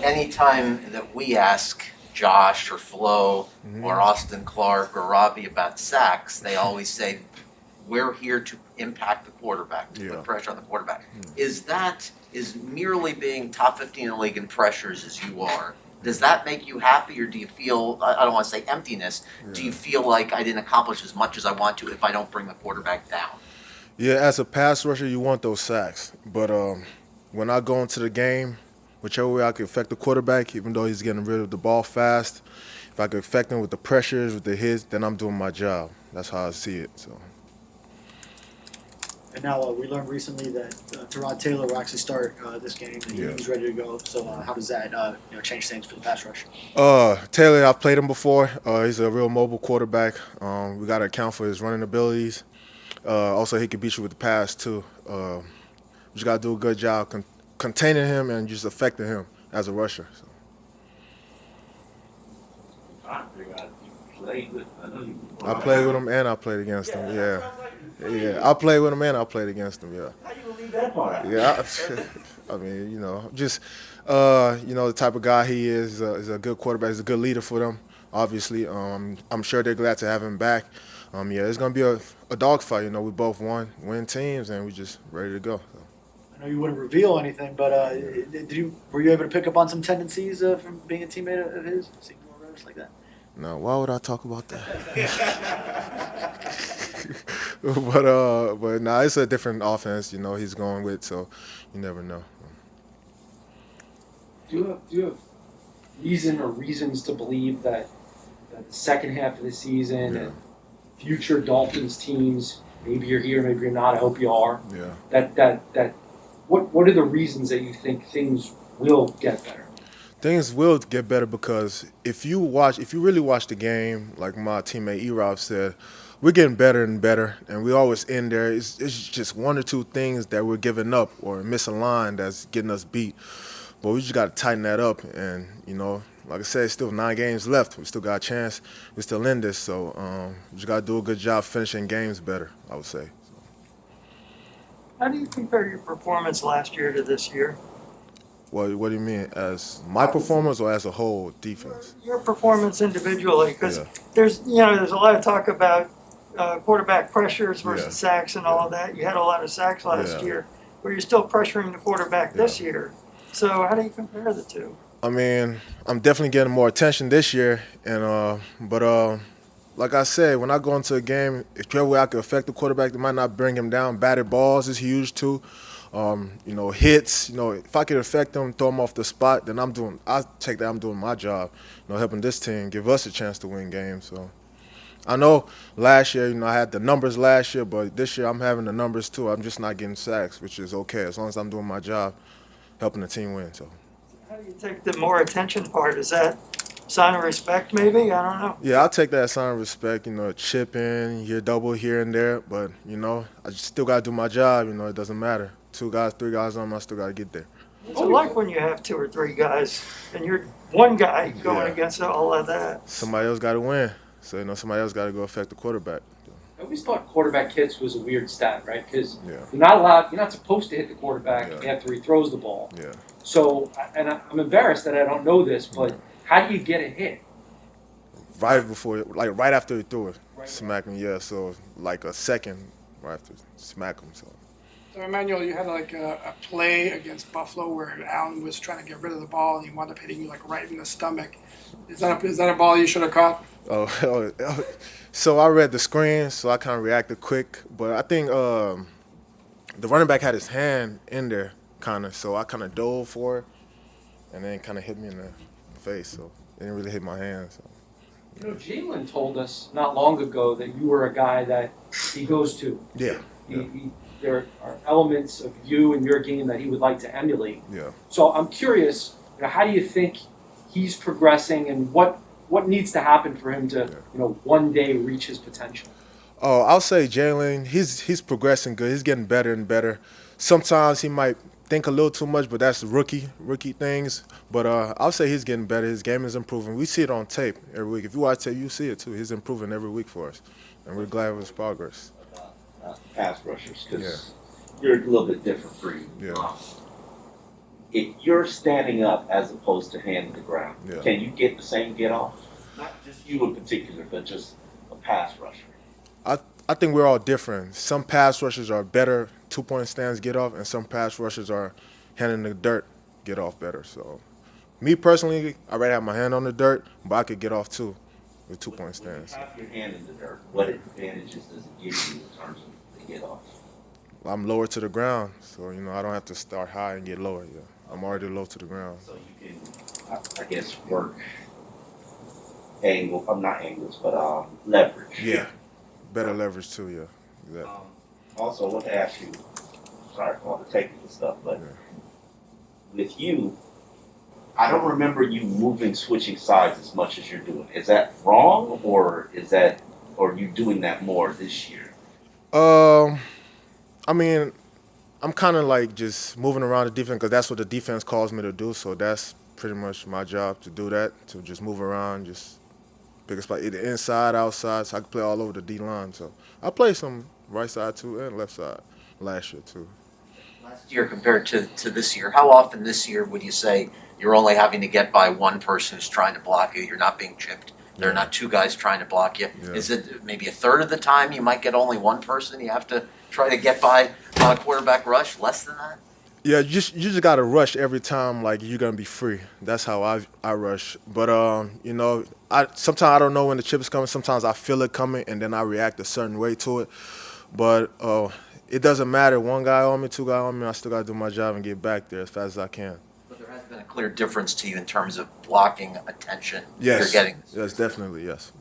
Anytime that we ask Josh or Flo or Austin Clark or Robbie about sacks, they always say, we're here to impact the quarterback, to put pressure on the quarterback. Is merely being top 15 in the league in pressures as you are, does that make you happy, or do you feel, I don't want to say emptiness, do you feel like I didn't accomplish as much as I want to if I don't bring the quarterback down? Yeah, as a pass rusher, you want those sacks. But when I go into the game, whichever way I can affect the quarterback, even though he's getting rid of the ball fast, if I can affect him with the pressures, with the hits, then I'm doing my job. That's how I see it. So. And now we learned recently that Terod Taylor will actually start this game. He's ready to go. So how does that change things for the pass rush? Taylor, I've played him before. He's a real mobile quarterback. We got to account for his running abilities. Also, he can beat you with the pass too. We just got to do a good job containing him and just affecting him as a rusher. So. I played with. I played with him and I played against him. Yeah. I played with him and I played against him. Yeah. How you leave that part out? Yeah. I mean, just the type of guy he is a good quarterback. He's a good leader for them. Obviously, I'm sure they're glad to have him back. It's gonna be a dogfight. We both win teams, and we just ready to go. So. I know you wouldn't reveal anything, but were you able to pick up on some tendencies from being a teammate of his, seeing more reps like that? No, why would I talk about that? but no, it's a different offense. He's going with, so you never know. Do you have reason or reasons to believe that the second half of the season and future Dolphins teams, maybe you're here, maybe you're not, I hope you are. Yeah. What are the reasons that you think things will get better? Things will get better because if you really watch the game, like my teammate E-Rob said, we're getting better and better, and we always end there. It's just one or two things that we're giving up or misaligned that's getting us beat. But we just got to tighten that up, and like I said, still 9 games left. We still got a chance. We're still in this, so we just got to do a good job finishing games better, I would say. How do you compare your performance last year to this year? What do you mean? As my performance or as a whole defense? Your performance individually, because there's a lot of talk about quarterback pressures versus sacks and all of that. You had a lot of sacks last year, but you're still pressuring the quarterback this year. So how do you compare the two? I mean, I'm definitely getting more attention this year, and but like I said, when I go into a game, if there way I can affect the quarterback, that might not bring him down. Batted balls is huge too. Hits. If I can affect them, throw them off the spot, then I take that I'm doing my job. Helping this team give us a chance to win games. So I know last year, I had the numbers last year, but this year I'm having the numbers too. I'm just not getting sacks, which is okay as long as I'm doing my job, helping the team win. So. How do you take the more attention part? Is that sign of respect, maybe? I don't know. Yeah, I'll take that as sign of respect. Chip in, you're double here and there, but I just still gotta do my job. It doesn't matter. 2 guys, 3 guys on, I still gotta get there. What's it like when you have 2 or 3 guys and you're one guy going against all of that? Somebody else gotta win, so somebody else gotta go affect the quarterback. I always thought quarterback hits was a weird stat, right? Because you're not supposed to hit the quarterback after he throws the ball. Yeah. So, and I'm embarrassed that I don't know this, but how do you get a hit? Right after he threw it, smack him. Yeah, so like a second right after smack him. So Emmanuel, you had a play against Buffalo where Allen was trying to get rid of the ball and he wound up hitting you right in the stomach. Is that a ball you should have caught? Oh, so I read the screen, so I kind of reacted quick. But I think the running back had his hand in there, kind of. So I kind of dove for it, and then kind of hit me in the face. So it didn't really hit my hand. So. Jalen told us not long ago that you were a guy that he goes to. Yeah. There are elements of you and your game that he would like to emulate. Yeah. So I'm curious, how do you think he's progressing, and what needs to happen for him to, one day reach his potential? Oh, I'll say Jalen, he's progressing good. He's getting better and better. Sometimes he might think a little too much, but that's rookie things. But I'll say he's getting better. His game is improving. We see it on tape every week. If you watch tape, you see it too. He's improving every week for us, and we're glad with his progress. Pass rushers, because you're a little bit different breed. Yeah. if you're standing up as opposed to hand to the ground, Yeah. can you get the same get off? Not just you in particular, but just a pass rusher. I think we're all different. Some pass rushers are better 2-point stands get off, and some pass rushers are hand in the dirt get off better. So, me personally, I'd rather have my hand on the dirt, but I could get off too with 2-point stands. When you have your hand in the dirt, what advantages does it give you in terms of the get off? I'm lower to the ground, so I don't have to start high and get lower. Yeah, I'm already low to the ground. So you can, I guess, work angle. I'm not angles, but leverage. Yeah, better leverage too. Yeah, exactly. Also, I want to ask you. Sorry for all the technical stuff, but with you, I don't remember you switching sides as much as you're doing. Is that wrong, or are you doing that more this year? I mean, I'm kind of like just moving around the defense because that's what the defense calls me to do. So that's pretty much my job to do that, to just move around, just pick a spot, either inside, outside, so I can play all over the D line. So I play some right side too and left side last year too. Last year compared to this year, how often this year would you say you're only having to get by one person who's trying to block you? You're not being chipped. There are not two guys trying to block you. Yeah. Is it maybe a third of the time you might get only one person you have to try to get by on a quarterback rush? Less than that? Yeah, you just gotta rush every time like you're gonna be free. That's how I rush. But sometimes I don't know when the chip is coming. Sometimes I feel it coming and then I react a certain way to it. But it doesn't matter. One guy on me, two guys on me. I still gotta do my job and get back there as fast as I can. But there has been a clear difference to you in terms of blocking attention Yes. you're getting. Yes, definitely. Yes.